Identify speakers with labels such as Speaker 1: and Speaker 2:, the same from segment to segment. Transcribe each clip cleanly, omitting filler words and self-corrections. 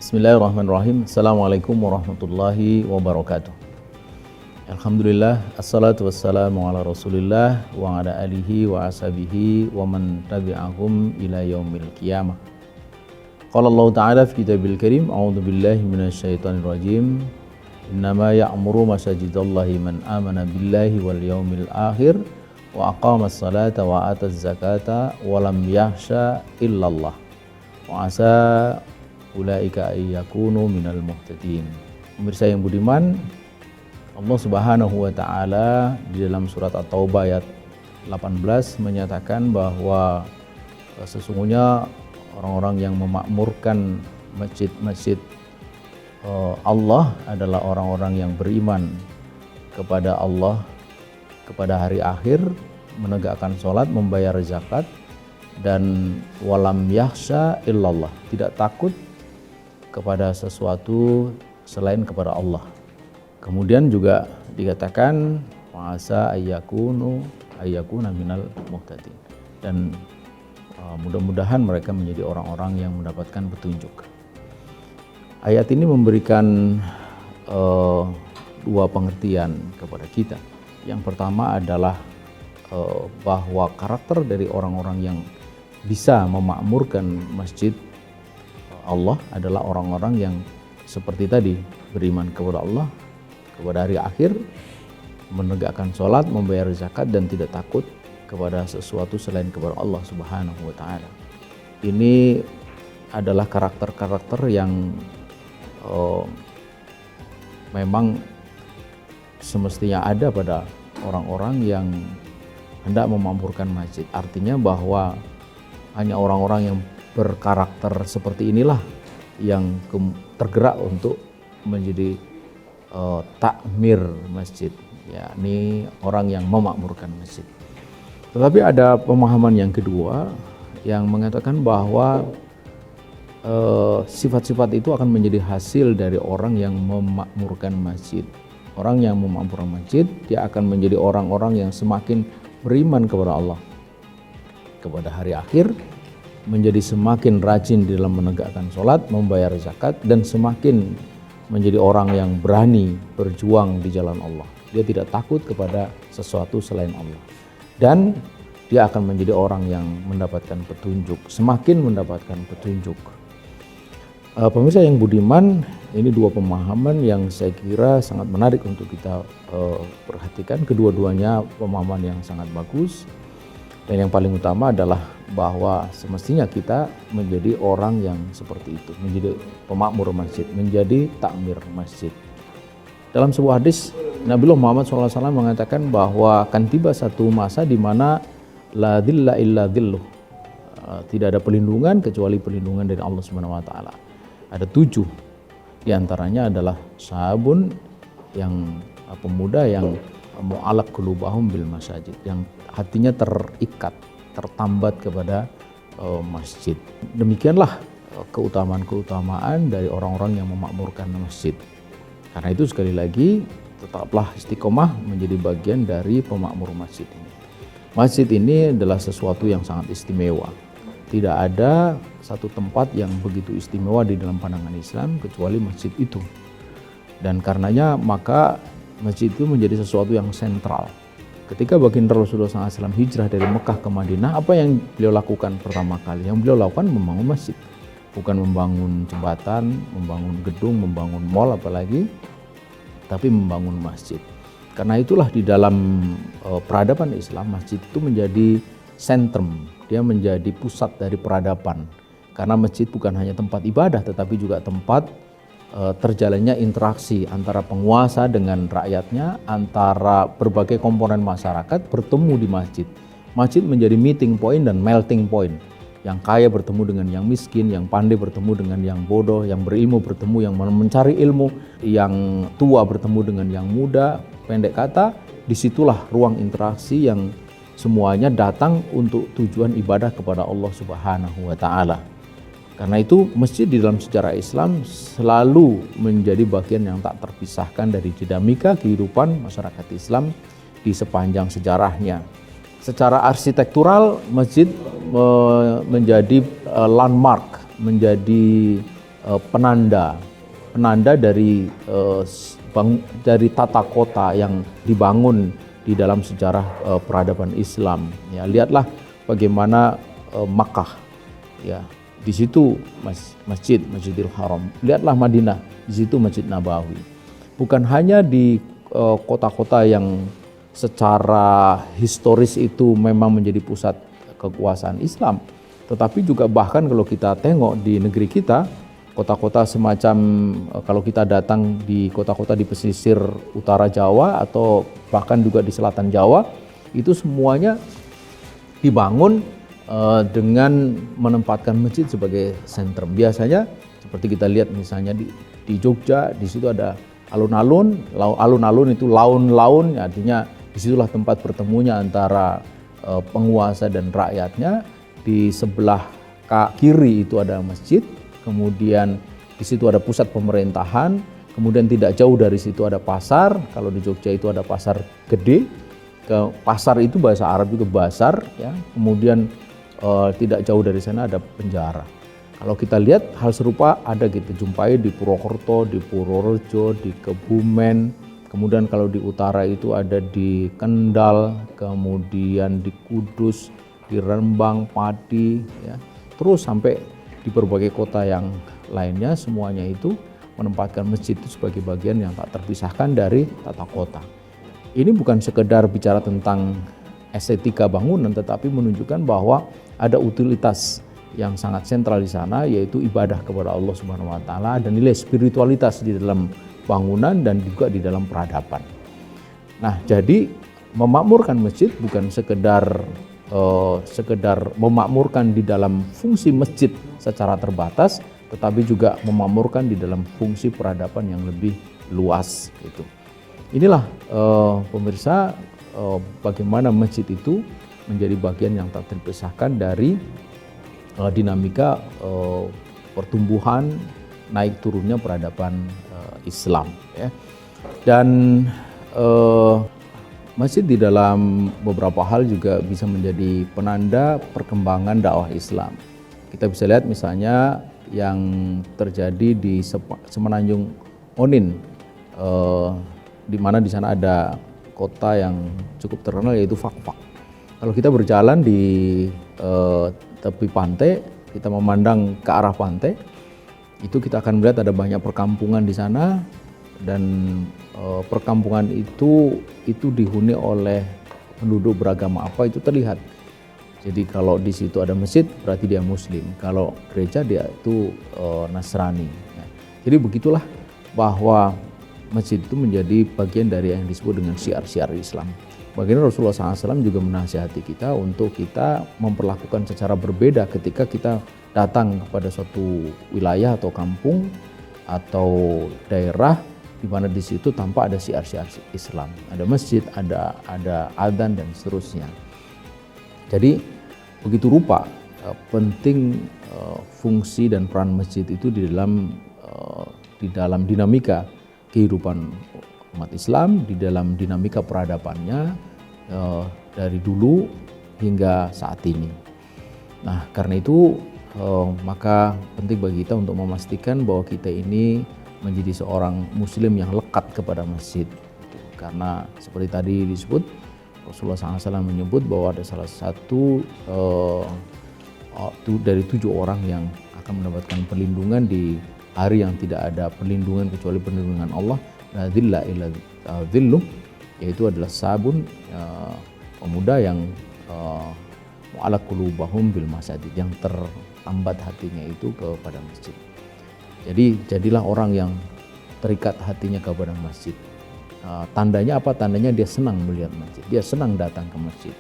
Speaker 1: Bismillahirrahmanirrahim. Assalamualaikum warahmatullahi wabarakatuh. Alhamdulillah, assalatu wassalamu ala rasulillah wa ala alihi wa ashabihi wa man tabi'ahum ila yaumil qiyamah. Qala Allah Ta'ala fi kitabil karim, a'udzu billahi minasyaitonir rajim. Innama ya'muru masajidallahi man amana billahi wal yaumil akhir wa aqamas salata wa ataz zakata wa lam yakhsha illallah wa asa ulaika ayyakunu minal muhtadin. Pemirsa yang budiman, Allah Subhanahu wa taala di dalam surat At-Taubah ayat 18 menyatakan bahwa sesungguhnya orang-orang yang memakmurkan masjid-masjid Allah adalah orang-orang yang beriman kepada Allah, kepada hari akhir, menegakkan sholat, membayar zakat, dan walam yakhsha illallah, tidak takut kepada sesuatu selain kepada Allah. Kemudian juga dikatakan ma'asa ayyakuna minal muhtadin, dan mudah-mudahan mereka menjadi orang-orang yang mendapatkan petunjuk. Ayat ini memberikan dua pengertian kepada kita. Yang pertama adalah bahwa karakter dari orang-orang yang bisa memakmurkan masjid Allah adalah orang-orang yang seperti tadi, beriman kepada Allah, kepada hari akhir, menegakkan sholat, membayar zakat, dan tidak takut kepada sesuatu selain kepada Allah Subhanahu wa taala. Ini adalah karakter-karakter yang memang semestinya ada pada orang-orang yang hendak memakmurkan masjid. Artinya bahwa hanya orang-orang yang berkarakter seperti inilah yang tergerak untuk menjadi takmir masjid, yakni orang yang memakmurkan masjid. Tetapi ada pemahaman yang kedua yang mengatakan bahwa sifat-sifat itu akan menjadi hasil dari orang yang memakmurkan masjid. Orang yang memakmurkan masjid, dia akan menjadi orang-orang yang semakin beriman kepada Allah, kepada hari akhir, menjadi semakin rajin di dalam menegakkan sholat, membayar zakat, dan semakin menjadi orang yang berani berjuang di jalan Allah. Dia tidak takut kepada sesuatu selain Allah, dan dia akan menjadi orang yang mendapatkan petunjuk, semakin mendapatkan petunjuk. Pemirsa yang budiman, ini dua pemahaman yang saya kira sangat menarik untuk kita perhatikan. Kedua-duanya pemahaman yang sangat bagus. Dan yang paling utama adalah bahwa semestinya kita menjadi orang yang seperti itu, menjadi pemakmur masjid, menjadi takmir masjid. Dalam sebuah hadis, Nabi Muhammad SAW mengatakan bahwa akan tiba satu masa di mana la dhilla illa dhilluh, tidak ada perlindungan kecuali perlindungan dari Allah Subhanahu wa taala. Ada 7, di antaranya adalah sahabun, yang pemuda yang mu'alaq qulubahum bil masajid, yang hatinya terikat, tertambat kepada masjid. Demikianlah keutamaan-keutamaan dari orang-orang yang memakmurkan masjid. Karena itu sekali lagi, tetaplah istiqomah menjadi bagian dari pemakmur masjid ini. Masjid ini adalah sesuatu yang sangat istimewa. Tidak ada satu tempat yang begitu istimewa di dalam pandangan Islam kecuali masjid itu. Dan karenanya maka masjid itu menjadi sesuatu yang sentral. Ketika baginda Rasulullah SAW hijrah dari Mekah ke Madinah, apa yang beliau lakukan pertama kali? Yang beliau lakukan membangun masjid. Bukan membangun jembatan, membangun gedung, membangun mal apalagi, tapi membangun masjid. Karena itulah di dalam peradaban Islam, masjid itu menjadi sentrum. Dia menjadi pusat dari peradaban. Karena masjid bukan hanya tempat ibadah, tetapi juga tempat terjalannya interaksi antara penguasa dengan rakyatnya, antara berbagai komponen masyarakat bertemu di masjid. Masjid menjadi meeting point dan melting point. Yang kaya bertemu dengan yang miskin, yang pandai bertemu dengan yang bodoh, yang berilmu bertemu yang mencari ilmu, yang tua bertemu dengan yang muda. Pendek kata, disitulah ruang interaksi yang semuanya datang untuk tujuan ibadah kepada Allah Subhanahu wa taala. Karena itu masjid di dalam sejarah Islam selalu menjadi bagian yang tak terpisahkan dari dinamika kehidupan masyarakat Islam di sepanjang sejarahnya. Secara arsitektural, masjid menjadi landmark, menjadi penanda dari tata kota yang dibangun di dalam sejarah peradaban Islam. Ya, lihatlah bagaimana Makkah, ya, di situ Masjidil Haram. Lihatlah Madinah, di situ Masjid Nabawi. Bukan hanya di kota-kota yang secara historis itu memang menjadi pusat kekuasaan Islam, tetapi juga bahkan kalau kita tengok di negeri kita, kota-kota semacam kalau kita datang di kota-kota di pesisir utara Jawa atau bahkan juga di selatan Jawa, itu semuanya dibangun dengan menempatkan masjid sebagai sentrum. Biasanya seperti kita lihat misalnya di Jogja, di situ ada alun-alun. Alun-alun itu laun-laun, artinya disitulah tempat bertemunya antara penguasa dan rakyatnya. Di sebelah kiri itu ada masjid, kemudian di situ ada pusat pemerintahan, kemudian tidak jauh dari situ ada pasar. Kalau di Jogja itu ada pasar gede. Pasar itu bahasa Arab juga bazar, ya. Kemudian tidak jauh dari sana ada penjara. Kalau kita lihat hal serupa ada kita jumpai di Purwokerto, di Purworejo, di Kebumen. Kemudian kalau di utara itu ada di Kendal, kemudian di Kudus, di Rembang, Pati, ya. Terus sampai di berbagai kota yang lainnya, semuanya itu menempatkan masjid itu sebagai bagian yang tak terpisahkan dari tata kota. Ini bukan sekedar bicara tentang estetika bangunan, tetapi menunjukkan bahwa ada utilitas yang sangat sentral di sana, yaitu ibadah kepada Allah Subhanahu wa taala dan nilai spiritualitas di dalam bangunan dan juga di dalam peradaban. Nah, jadi memakmurkan masjid bukan sekedar memakmurkan di dalam fungsi masjid secara terbatas, tetapi juga memakmurkan di dalam fungsi peradaban yang lebih luas gitu. Inilah pemirsa bagaimana masjid itu menjadi bagian yang tak terpisahkan dari dinamika pertumbuhan naik turunnya peradaban Islam, ya. Dan masjid di dalam beberapa hal juga bisa menjadi penanda perkembangan dakwah Islam. Kita bisa lihat misalnya yang terjadi di Semenanjung Onin, di mana di sana ada kota yang cukup terkenal yaitu Fakfak. Kalau kita berjalan di tepi pantai, kita memandang ke arah pantai, itu kita akan melihat ada banyak perkampungan di sana, dan perkampungan itu dihuni oleh penduduk beragama apa itu terlihat. Jadi kalau di situ ada masjid berarti dia Muslim, kalau gereja dia itu Nasrani. Nah, jadi begitulah bahwa masjid itu menjadi bagian dari yang disebut dengan syiar-syiar Islam. Bagaimana Rasulullah SAW juga menasihati kita untuk kita memperlakukan secara berbeda ketika kita datang kepada suatu wilayah atau kampung atau daerah di mana di situ tampak ada syiar-syiar Islam, ada masjid, ada adzan dan seterusnya. Jadi begitu rupa penting fungsi dan peran masjid itu di dalam dinamika kehidupan umat Islam, di dalam dinamika peradabannya dari dulu hingga saat ini. Nah, karena itu maka penting bagi kita untuk memastikan bahwa kita ini menjadi seorang muslim yang lekat kepada masjid. Karena seperti tadi disebut, Rasulullah SAW menyebut bahwa ada salah satu dari 7 orang yang akan mendapatkan perlindungan di hari yang tidak ada perlindungan kecuali perlindungan Allah, la dzilla illa dzilluh, yaitu adalah sabun pemuda yang mu'allaq qulubahum bil masajid, yang tertambat hatinya itu kepada masjid. Jadi jadilah orang yang terikat hatinya kepada masjid. Tandanya apa? Tandanya dia senang melihat masjid, dia senang datang ke masjid.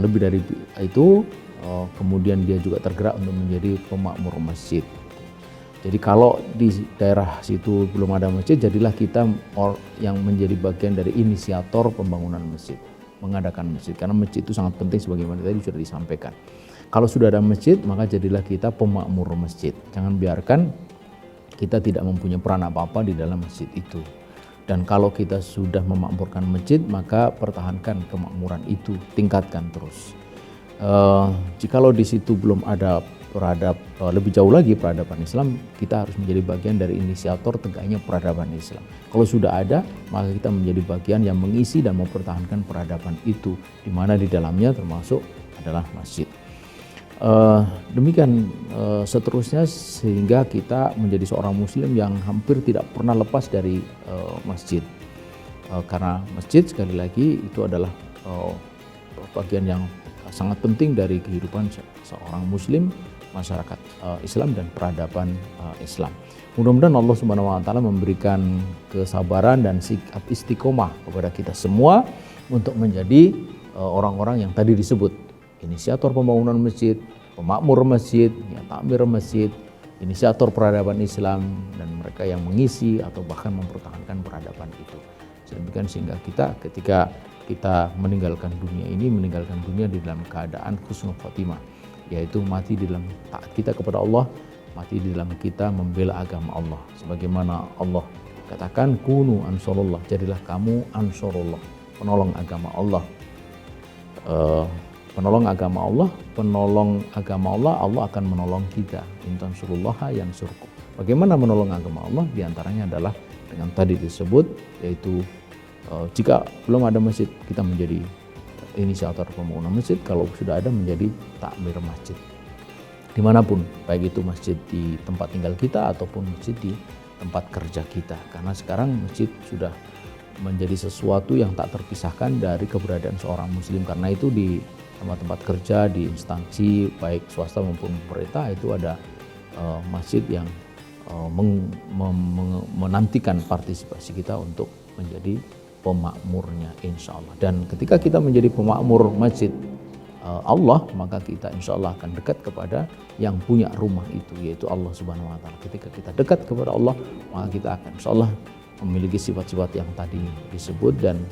Speaker 1: Lebih dari itu, kemudian dia juga tergerak untuk menjadi pemakmur masjid. Jadi kalau di daerah situ belum ada masjid, jadilah kita yang menjadi bagian dari inisiator pembangunan masjid, mengadakan masjid. Karena masjid itu sangat penting sebagaimana tadi sudah disampaikan. Kalau sudah ada masjid, maka jadilah kita pemakmur masjid. Jangan biarkan kita tidak mempunyai peran apa-apa di dalam masjid itu. Dan kalau kita sudah memakmurkan masjid, maka pertahankan kemakmuran itu, tingkatkan terus. Jikalau di situ belum ada lebih jauh lagi peradaban Islam, kita harus menjadi bagian dari inisiator tegaknya peradaban Islam. Kalau sudah ada, maka kita menjadi bagian yang mengisi dan mempertahankan peradaban itu, di mana di dalamnya termasuk adalah masjid. Demikian seterusnya, sehingga kita menjadi seorang muslim yang hampir tidak pernah lepas dari masjid, karena masjid sekali lagi itu adalah bagian yang sangat penting dari kehidupan seorang muslim, masyarakat Islam dan peradaban Islam. Mudah-mudahan Allah Subhanahu wa taala memberikan kesabaran dan sikap istiqomah kepada kita semua untuk menjadi orang-orang yang tadi disebut, inisiator pembangunan masjid, pemakmur masjid, ya, takmir masjid, inisiator peradaban Islam, dan mereka yang mengisi atau bahkan mempertahankan peradaban itu. Demikian sehingga kita ketika kita meninggalkan dunia di dalam keadaan husnul khotimah, yaitu mati di dalam taat kita kepada Allah, mati di dalam kita membela agama Allah. Sebagaimana Allah katakan, kunu ansarullah, jadilah kamu ansarullah, penolong agama Allah. Penolong agama Allah, Allah akan menolong kita. Intan surullaha yang surku. Bagaimana menolong agama Allah? Di antaranya adalah dengan tadi disebut, yaitu jika belum ada masjid, kita menjadi inisiator pembangunan masjid. Kalau sudah ada, menjadi takmir masjid dimanapun, baik itu masjid di tempat tinggal kita ataupun masjid di tempat kerja kita. Karena sekarang masjid sudah menjadi sesuatu yang tak terpisahkan dari keberadaan seorang muslim. Karena itu di tempat-tempat kerja, di instansi baik swasta maupun pemerintah, itu ada masjid yang menantikan partisipasi kita untuk menjadi pemakmurnya, insya Allah. Dan ketika kita menjadi pemakmur masjid Allah, maka kita insya Allah akan dekat kepada yang punya rumah itu, yaitu Allah Subhanahu wa taala. Ketika kita dekat kepada Allah, maka kita akan insya Allah memiliki sifat-sifat yang tadi disebut, dan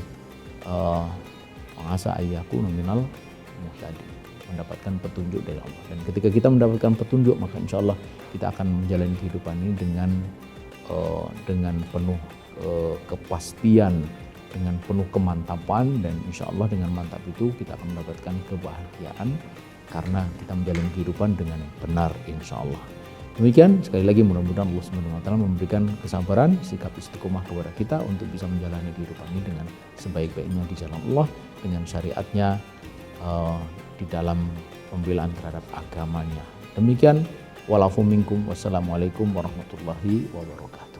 Speaker 1: mengasa ayyakuna minal muhtadin, mendapatkan petunjuk dari Allah. Dan ketika kita mendapatkan petunjuk, maka insya Allah kita akan menjalani kehidupan ini dengan penuh kepastian, dengan penuh kemantapan, dan insya Allah dengan mantap itu kita akan mendapatkan kebahagiaan karena kita menjalani kehidupan dengan benar, insya Allah. Demikian, sekali lagi mudah-mudahan Allah Subhanahu wa taala memberikan kesabaran, sikap istiqomah kepada kita untuk bisa menjalani kehidupan ini dengan sebaik-baiknya di jalan Allah, dengan syariatnya, di dalam pembelaan terhadap agamanya. Demikian, walafu minkum, wassalamualaikum warahmatullahi wabarakatuh.